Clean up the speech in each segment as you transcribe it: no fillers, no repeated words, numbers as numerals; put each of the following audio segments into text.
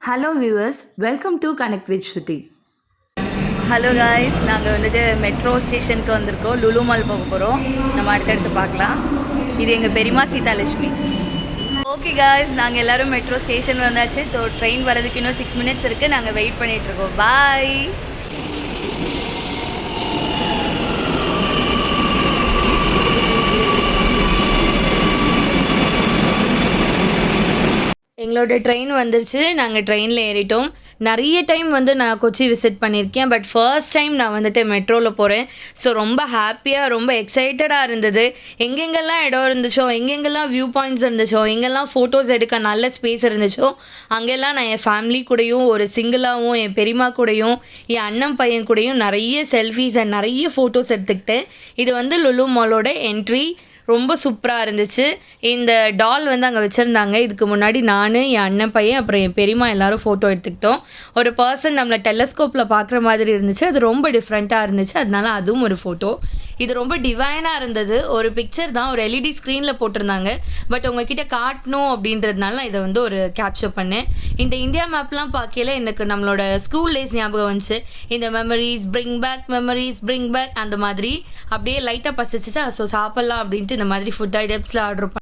Hello viewers, welcome to connect with Shruti. Hello guys, நாங்கள் வந்துட்டு metro ஸ்டேஷனுக்கு வந்திருக்கோம். லுலு மால் போக போகிறோம். நம்ம அடுத்தடுத்து பார்க்கலாம். இது எங்கள் பெரியமா சீதாலட்சுமி. ஓகே காய்ஸ், நாங்கள் எல்லோரும் மெட்ரோ ஸ்டேஷன் வந்தாச்சு. ட்ரெயின் வரதுக்கு இன்னும் 6 minutes இருக்குது. நாங்கள் வெயிட் பண்ணிகிட்ருக்கோம். பாய். எங்களோட ட்ரெயின் வந்துருச்சு. நாங்கள் ட்ரெயினில் ஏறிட்டோம். நிறைய டைம் வந்து நான் கொச்சி விசிட் பண்ணியிருக்கேன். பட் ஃபர்ஸ்ட் டைம் நான் வந்துட்டு மெட்ரோவில் போகிறேன். ஸோ ரொம்ப ஹாப்பியாக, ரொம்ப எக்ஸைட்டடாக இருந்தது. எங்கெங்கெல்லாம் இடம் இருந்துச்சோ, எங்கெங்கெல்லாம் வியூ பாயிண்ட்ஸ் இருந்துச்சோ, எங்கெல்லாம் ஃபோட்டோஸ் எடுக்க நல்ல ஸ்பேஸ் இருந்துச்சோ, அங்கெல்லாம் நான் என் ஃபேமிலி கூடயும், ஒரு சிங்கிளாகவும், என் பெரியம்மா கூடயும், என் அண்ணன் பையன் கூடயும் நிறைய செல்ஃபீஸ் அண்ட் நிறைய ஃபோட்டோஸ் எடுத்துக்கிட்டேன். இது வந்து லுலு மாலோட என்ட்ரி. ரொம்ப சூப்பராக இருந்துச்சு. இந்த டால் வந்து அங்கே வச்சுருந்தாங்க. இதுக்கு முன்னாடி நான், என் அண்ணன் பையன், அப்புறம் என் பெரியம்மா எல்லோரும் ஃபோட்டோ எடுத்துக்கிட்டோம். ஒரு பர்சன் நம்மளை டெலஸ்கோப்பில் பார்க்குற மாதிரி இருந்துச்சு. அது ரொம்ப டிஃப்ரெண்ட்டாக இருந்துச்சு. அதனால அதுவும் ஒரு ஃபோட்டோ. இது ரொம்ப டிவைனாக இருந்தது. ஒரு பிக்சர் தான், ஒரு எல்இடி ஸ்க்ரீனில் போட்டிருந்தாங்க. பட் உங்ககிட்ட காட்டணும் அப்படின்றதுனால நான் இதை வந்து ஒரு கேப்சர் பண்ணேன். இந்த இந்தியா மேப்லாம் பார்க்கல எனக்கு நம்மளோட ஸ்கூல் டேஸ் ஞாபகம் வந்துச்சு. இந்த மெமரிஸ் பிரிங் பேக் அந்த மாதிரி அப்படியே லைட்டாக பசிச்சிச்சு. ஸோ சாப்பிட்லாம் அப்படின்ட்டு இந்த மாதிரி ஃபுட் ஐட்டம்ஸில் ஆர்டர் பண்ணேன்.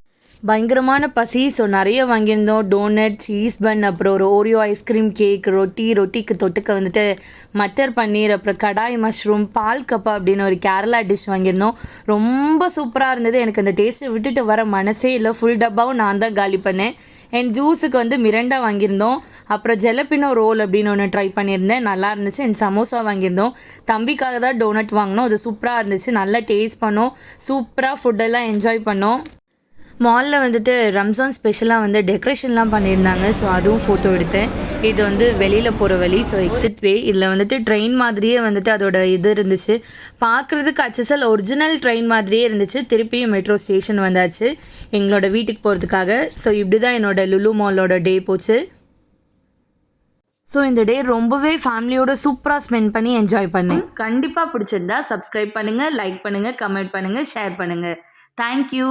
பயங்கரமான பசி. ஸோ நிறைய வாங்கியிருந்தோம். டோனட், சீஸ் பன், அப்புறம் ஒரு ஓரியோ ஐஸ்கிரீம் கேக், ரொட்டிக்கு தொட்டுக்க வந்துட்டு மட்டர் பன்னீர், அப்புறம் கடாய் மஷ்ரூம், பால் கப்பா அப்படின்னு ஒரு கேரளா டிஷ் வாங்கியிருந்தோம். ரொம்ப சூப்பராக இருந்தது. எனக்கு அந்த டேஸ்ட்டை விட்டுட்டு வர மனசே இல்லை. ஃபுல் டப்பாவும் நான் தான் காலி பண்ணேன். என் ஜூஸுக்கு வந்து மிரண்டா வாங்கியிருந்தோம். அப்புறம் ஜெலப்பினோ ரோல் அப்படின்னு ஒன்று ட்ரை பண்ணியிருந்தேன். நல்லா இருந்துச்சு. என் சமோசா வாங்கியிருந்தோம். தம்பிக்காக தான் டோனட் வாங்கினோம். அது சூப்பராக இருந்துச்சு. நல்லா டேஸ்ட் பண்ணோம். சூப்பராக ஃபுட்டெல்லாம் என்ஜாய் பண்ணோம். மாலில் வந்துட்டு ரம்ஜான் ஸ்பெஷலாக வந்து டெக்கரேஷன்லாம் பண்ணியிருந்தாங்க. ஸோ அதுவும் ஃபோட்டோ எடுத்தேன். இது வந்து வெளியில் போகிற வழி. ஸோ எக்ஸிட் வே. இதில் வந்துட்டு ட்ரெயின் மாதிரியே வந்துட்டு அதோட இது இருந்துச்சு. பார்க்குறதுக்கு HSL ஒரிஜினல் ட்ரெயின் மாதிரியே இருந்துச்சு. திருப்பியும் மெட்ரோ ஸ்டேஷன் வந்தாச்சு எங்களோட வீட்டுக்கு போகிறதுக்காக. ஸோ இப்படி தான் என்னோட லுலு மாலோட டே போச்சு. ஸோ இந்த டே ரொம்பவே ஃபேமிலியோட சூப்பராக ஸ்பெண்ட் பண்ணி என்ஜாய் பண்ணேன். கண்டிப்பாக பிடிச்சிருந்தா சப்ஸ்கிரைப் பண்ணுங்கள், லைக் பண்ணுங்கள், கமெண்ட் பண்ணுங்கள், ஷேர் பண்ணுங்கள். தேங்க்யூ.